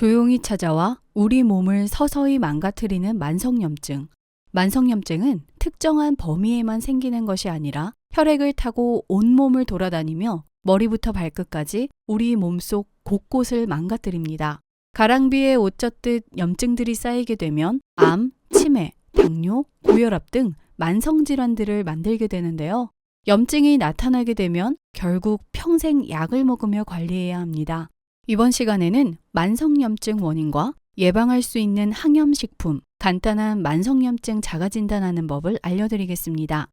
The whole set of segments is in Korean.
조용히 찾아와 우리 몸을 서서히 망가뜨리는 만성염증. 만성염증은 특정한 범위에만 생기는 것이 아니라 혈액을 타고 온몸을 돌아다니며 머리부터 발끝까지 우리 몸속 곳곳을 망가뜨립니다. 가랑비에 옷 젖듯 염증들이 쌓이게 되면 암, 치매, 당뇨, 고혈압 등 만성질환들을 만들게 되는데요. 염증이 나타나게 되면 결국 평생 약을 먹으며 관리해야 합니다. 이번 시간에는 만성염증 원인과 예방할 수 있는 항염식품, 간단한 만성염증 자가진단하는 법을 알려드리겠습니다.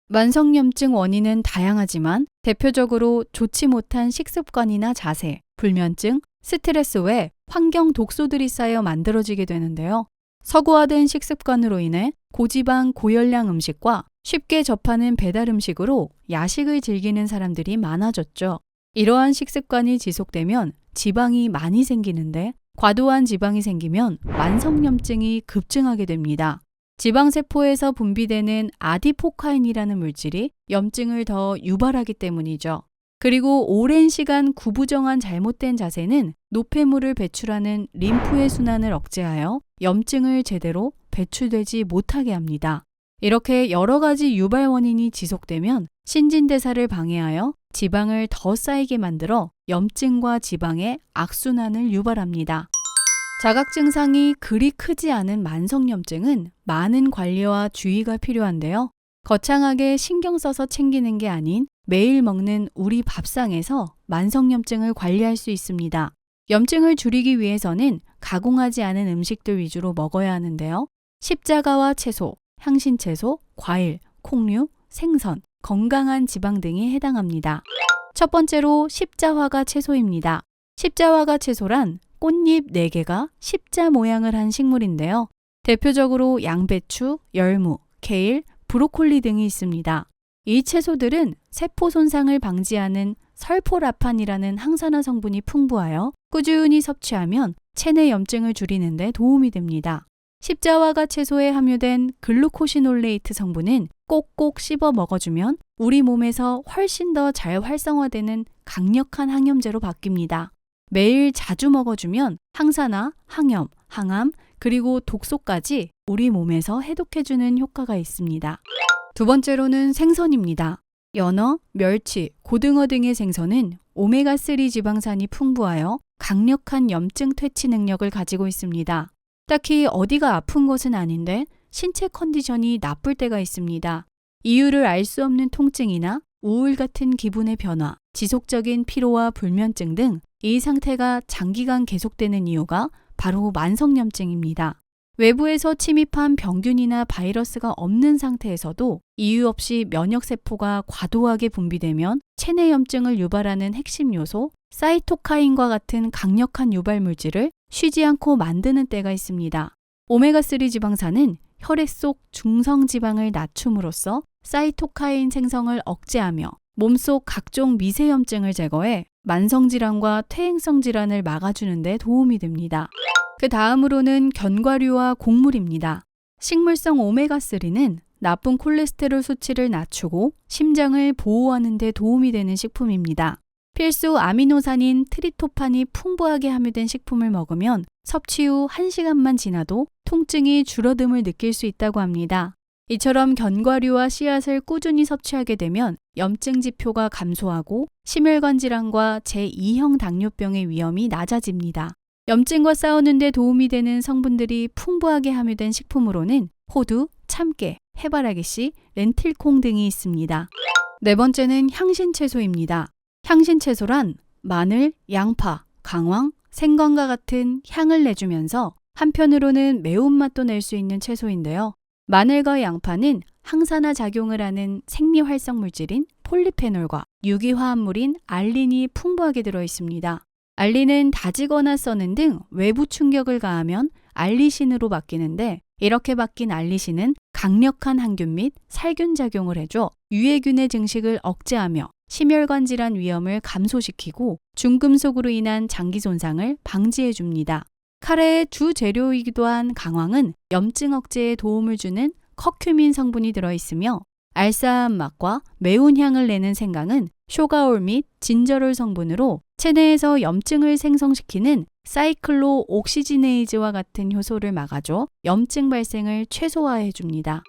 만성염증 원인은 다양하지만 대표적으로 좋지 못한 식습관이나 자세, 불면증, 스트레스 외 환경 독소들이 쌓여 만들어지게 되는데요. 서구화된 식습관으로 인해 고지방, 고열량 음식과 쉽게 접하는 배달 음식으로 야식을 즐기는 사람들이 많아졌죠. 이러한 식습관이 지속되면 지방이 많이 생기는데 과도한 지방이 생기면 만성염증이 급증하게 됩니다. 지방세포에서 분비되는 아디포카인이라는 물질이 염증을 더 유발하기 때문이죠. 그리고 오랜 시간 구부정한 잘못된 자세는 노폐물을 배출하는 림프의 순환을 억제하여 염증을 제대로 배출되지 못하게 합니다. 이렇게 여러 가지 유발 원인이 지속되면 신진대사를 방해하여 지방을 더 쌓이게 만들어 염증과 지방의 악순환을 유발합니다. 자각 증상이 그리 크지 않은 만성염증은 많은 관리와 주의가 필요한데요. 거창하게 신경 써서 챙기는 게 아닌 매일 먹는 우리 밥상에서 만성염증을 관리할 수 있습니다. 염증을 줄이기 위해서는 가공하지 않은 음식들 위주로 먹어야 하는데요. 십자가와 채소, 향신채소, 과일, 콩류, 생선, 건강한 지방 등이 해당합니다. 첫 번째로 십자화가 채소입니다. 십자화가 채소란 꽃잎 4개가 십자 모양을 한 식물인데요. 대표적으로 양배추, 열무, 케일, 브로콜리 등이 있습니다. 이 채소들은 세포 손상을 방지하는 설포라판이라는 항산화 성분이 풍부하여 꾸준히 섭취하면 체내 염증을 줄이는 데 도움이 됩니다. 십자화가 채소에 함유된 글루코시놀레이트 성분은 꼭꼭 씹어 먹어주면 우리 몸에서 훨씬 더 잘 활성화되는 강력한 항염제로 바뀝니다. 매일 자주 먹어주면 항산화, 항염, 항암, 그리고 독소까지 우리 몸에서 해독해주는 효과가 있습니다. 두 번째로는 생선입니다. 연어, 멸치, 고등어 등의 생선은 오메가3 지방산이 풍부하여 강력한 염증 퇴치 능력을 가지고 있습니다. 딱히 어디가 아픈 것은 아닌데 신체 컨디션이 나쁠 때가 있습니다. 이유를 알 수 없는 통증이나 우울 같은 기분의 변화, 지속적인 피로와 불면증 등 이 상태가 장기간 계속되는 이유가 바로 만성염증입니다. 외부에서 침입한 병균이나 바이러스가 없는 상태에서도 이유 없이 면역세포가 과도하게 분비되면 체내 염증을 유발하는 핵심 요소, 사이토카인과 같은 강력한 유발물질을 쉬지 않고 만드는 때가 있습니다. 오메가3 지방산은 혈액 속 중성지방을 낮춤으로써 사이토카인 생성을 억제하며 몸속 각종 미세염증을 제거해 만성질환과 퇴행성 질환을 막아주는 데 도움이 됩니다. 그 다음으로는 견과류와 곡물입니다. 식물성 오메가3는 나쁜 콜레스테롤 수치를 낮추고 심장을 보호하는 데 도움이 되는 식품입니다. 필수 아미노산인 트립토판이 풍부하게 함유된 식품을 먹으면 섭취 후 1시간만 지나도 통증이 줄어듦을 느낄 수 있다고 합니다. 이처럼 견과류와 씨앗을 꾸준히 섭취하게 되면 염증 지표가 감소하고 심혈관 질환과 제2형 당뇨병의 위험이 낮아집니다. 염증과 싸우는 데 도움이 되는 성분들이 풍부하게 함유된 식품으로는 호두, 참깨, 해바라기씨, 렌틸콩 등이 있습니다. 네 번째는 향신채소입니다. 향신채소란 마늘, 양파, 강황, 생강과 같은 향을 내주면서 한편으로는 매운맛도 낼 수 있는 채소인데요. 마늘과 양파는 항산화 작용을 하는 생리활성 물질인 폴리페놀과 유기화합물인 알린이 풍부하게 들어 있습니다. 알린은 다지거나 써는 등 외부 충격을 가하면 알리신으로 바뀌는데 이렇게 바뀐 알리신은 강력한 항균 및 살균 작용을 해줘 유해균의 증식을 억제하며 심혈관 질환 위험을 감소시키고 중금속으로 인한 장기 손상을 방지해 줍니다. 카레의 주 재료이기도 한 강황은 염증 억제에 도움을 주는 커큐민 성분이 들어있으며 알싸한 맛과 매운 향을 내는 생강은 쇼가올 및 진저롤 성분으로 체내에서 염증을 생성시키는 사이클로옥시지네이즈와 같은 효소를 막아줘 염증 발생을 최소화해 줍니다.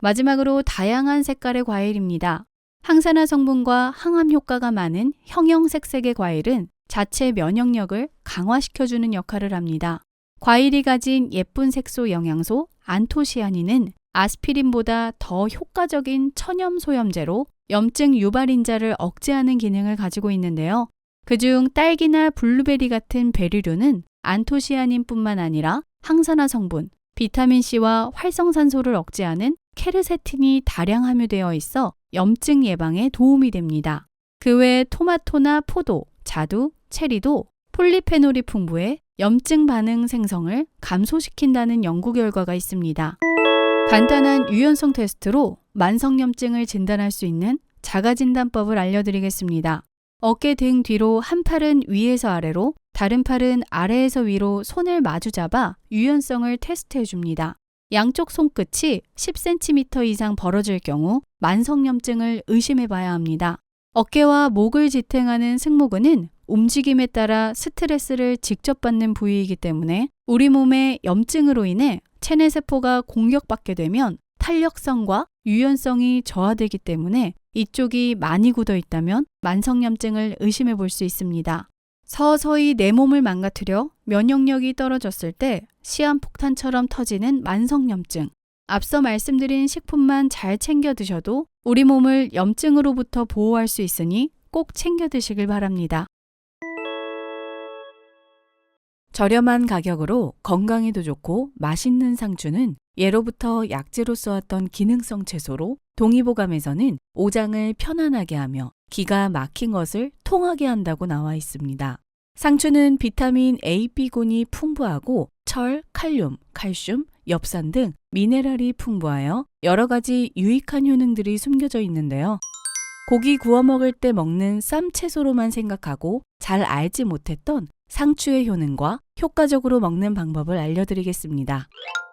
마지막으로 다양한 색깔의 과일입니다. 항산화 성분과 항암 효과가 많은 형형색색의 과일은 자체 면역력을 강화시켜주는 역할을 합니다. 과일이 가진 예쁜 색소 영양소 안토시아닌은 아스피린보다 더 효과적인 천염소염제로 염증 유발인자를 억제하는 기능을 가지고 있는데요. 그중 딸기나 블루베리 같은 베리류는 안토시아닌뿐만 아니라 항산화 성분, 비타민C와 활성산소를 억제하는 케르세틴이 다량 함유되어 있어 염증 예방에 도움이 됩니다. 그 외 토마토나 포도, 자두, 체리도 폴리페놀이 풍부해 염증 반응 생성을 감소시킨다는 연구 결과가 있습니다. 간단한 유연성 테스트로 만성염증을 진단할 수 있는 자가진단법을 알려드리겠습니다. 어깨 등 뒤로 한 팔은 위에서 아래로, 다른 팔은 아래에서 위로 손을 마주 잡아 유연성을 테스트해 줍니다. 양쪽 손끝이 10cm 이상 벌어질 경우 만성염증을 의심해 봐야 합니다. 어깨와 목을 지탱하는 승모근은 움직임에 따라 스트레스를 직접 받는 부위이기 때문에 우리 몸의 염증으로 인해 체내세포가 공격받게 되면 탄력성과 유연성이 저하되기 때문에 이쪽이 많이 굳어 있다면 만성염증을 의심해 볼 수 있습니다. 서서히 내 몸을 망가뜨려 면역력이 떨어졌을 때 시한폭탄처럼 터지는 만성염증. 앞서 말씀드린 식품만 잘 챙겨 드셔도 우리 몸을 염증으로부터 보호할 수 있으니 꼭 챙겨 드시길 바랍니다. 저렴한 가격으로 건강에도 좋고 맛있는 상추는 예로부터 약재로 써왔던 기능성 채소로 동의보감에서는 오장을 편안하게 하며 기가 막힌 것을 통하게 한다고 나와 있습니다. 상추는 비타민 A, B군이 풍부하고 철, 칼륨, 칼슘, 엽산 등 미네랄이 풍부하여 여러 가지 유익한 효능들이 숨겨져 있는데요. 고기 구워 먹을 때 먹는 쌈채소로만 생각하고 잘 알지 못했던 상추의 효능과 효과적으로 먹는 방법을 알려드리겠습니다.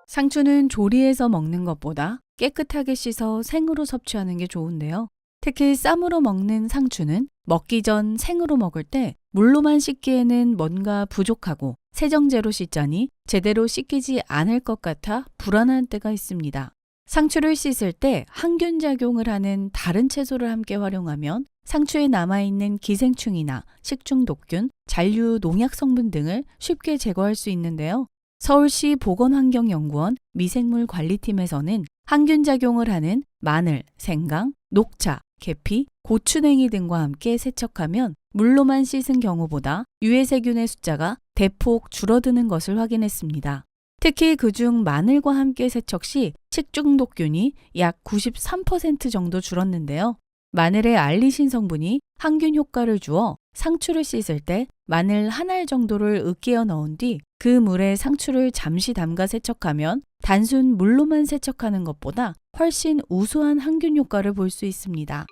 상추는 조리해서 먹는 것보다 깨끗하게 씻어 생으로 섭취하는 게 좋은데요. 특히 쌈으로 먹는 상추는 먹기 전 생으로 먹을 때 물로만 씻기에는 뭔가 부족하고 세정제로 씻자니 제대로 씻기지 않을 것 같아 불안한 때가 있습니다. 상추를 씻을 때 항균작용을 하는 다른 채소를 함께 활용하면 상추에 남아있는 기생충이나 식중독균, 잔류 농약 성분 등을 쉽게 제거할 수 있는데요. 서울시 보건환경연구원 미생물관리팀에서는 항균작용을 하는 마늘, 생강, 녹차, 계피, 고추냉이 등과 함께 세척하면 물로만 씻은 경우보다 유해세균의 숫자가 대폭 줄어드는 것을 확인했습니다. 특히 그중 마늘과 함께 세척 시 식중독균이 약 93% 정도 줄었는데요. 마늘의 알리신 성분이 항균 효과를 주어 상추를 씻을 때 마늘 한 알 정도를 으깨어 넣은 뒤 그 물에 상추를 잠시 담가 세척하면 단순 물로만 세척하는 것보다 훨씬 우수한 항균 효과를 볼 수 있습니다.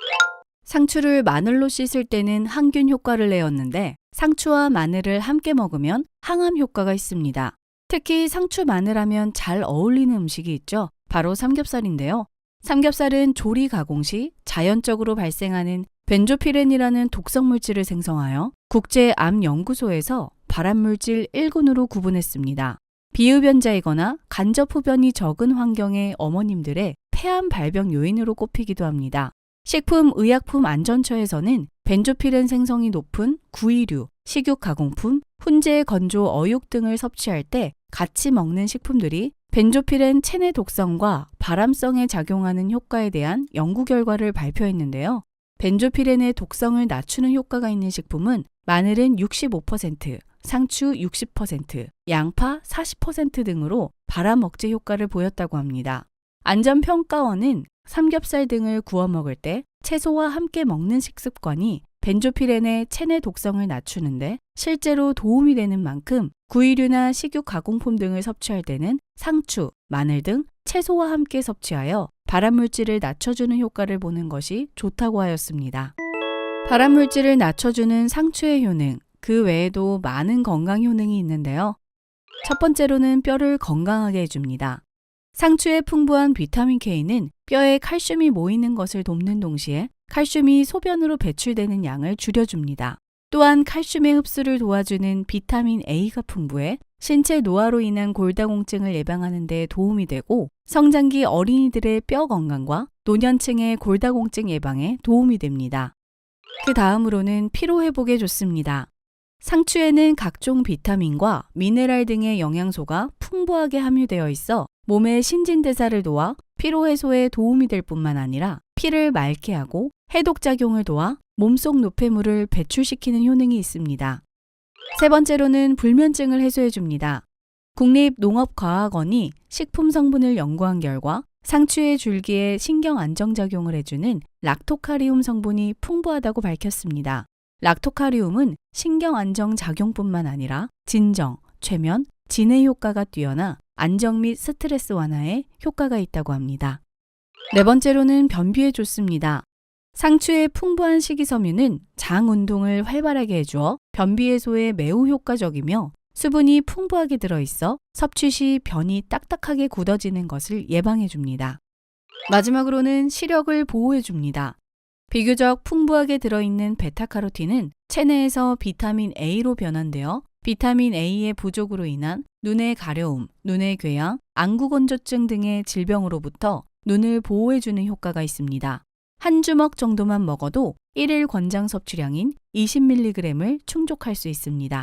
상추를 마늘로 씻을 때는 항균 효과를 내었는데 상추와 마늘을 함께 먹으면 항암 효과가 있습니다. 특히 상추 마늘하면 잘 어울리는 음식이 있죠. 바로 삼겹살인데요. 삼겹살은 조리 가공 시 자연적으로 발생하는 벤조피렌이라는 독성 물질을 생성하여 국제암연구소에서 발암물질 1군으로 구분했습니다. 비흡연자이거나 간접 흡연이 적은 환경의 어머님들의 폐암 발병 요인으로 꼽히기도 합니다. 식품의약품안전처에서는 벤조피렌 생성이 높은 구이류, 식육 가공품, 훈제, 건조, 어육 등을 섭취할 때 같이 먹는 식품들이 벤조피렌 체내 독성과 발암성에 작용하는 효과에 대한 연구 결과를 발표했는데요. 벤조피렌의 독성을 낮추는 효과가 있는 식품은 마늘은 65%, 상추 60%, 양파 40% 등으로 발암 억제 효과를 보였다고 합니다. 안전평가원은 삼겹살 등을 구워 먹을 때 채소와 함께 먹는 식습관이 벤조피렌의 체내 독성을 낮추는데 실제로 도움이 되는 만큼 구이류나 식육 가공품 등을 섭취할 때는 상추, 마늘 등 채소와 함께 섭취하여 발암물질을 낮춰주는 효과를 보는 것이 좋다고 하였습니다. 발암물질을 낮춰주는 상추의 효능, 그 외에도 많은 건강 효능이 있는데요. 첫 번째로는 뼈를 건강하게 해줍니다. 상추의 풍부한 비타민 K는 뼈에 칼슘이 모이는 것을 돕는 동시에 칼슘이 소변으로 배출되는 양을 줄여줍니다. 또한 칼슘의 흡수를 도와주는 비타민 A가 풍부해 신체 노화로 인한 골다공증을 예방하는 데 도움이 되고 성장기 어린이들의 뼈 건강과 노년층의 골다공증 예방에 도움이 됩니다. 그 다음으로는 피로 회복에 좋습니다. 상추에는 각종 비타민과 미네랄 등의 영양소가 풍부하게 함유되어 있어 몸의 신진대사를 도와 피로 해소에 도움이 될 뿐만 아니라 피를 맑게 하고 해독작용을 도와 몸속 노폐물을 배출시키는 효능이 있습니다. 세 번째로는 불면증을 해소해 줍니다. 국립농업과학원이 식품 성분을 연구한 결과 상추의 줄기에 신경 안정작용을 해주는 락토카리움 성분이 풍부하다고 밝혔습니다. 락토카리움은 신경 안정 작용뿐만 아니라 진정, 최면, 진해 효과가 뛰어나 안정 및 스트레스 완화에 효과가 있다고 합니다. 네 번째로는 변비에 좋습니다. 상추의 풍부한 식이섬유는 장 운동을 활발하게 해주어 변비 해소에 매우 효과적이며 수분이 풍부하게 들어있어 섭취 시 변이 딱딱하게 굳어지는 것을 예방해 줍니다. 마지막으로는 시력을 보호해 줍니다. 비교적 풍부하게 들어있는 베타카로틴은 체내에서 비타민 A로 변환되어 비타민 A의 부족으로 인한 눈의 가려움, 눈의 궤양, 안구건조증 등의 질병으로부터 눈을 보호해주는 효과가 있습니다. 한 주먹 정도만 먹어도 1일 권장 섭취량인 20mg을 충족할 수 있습니다.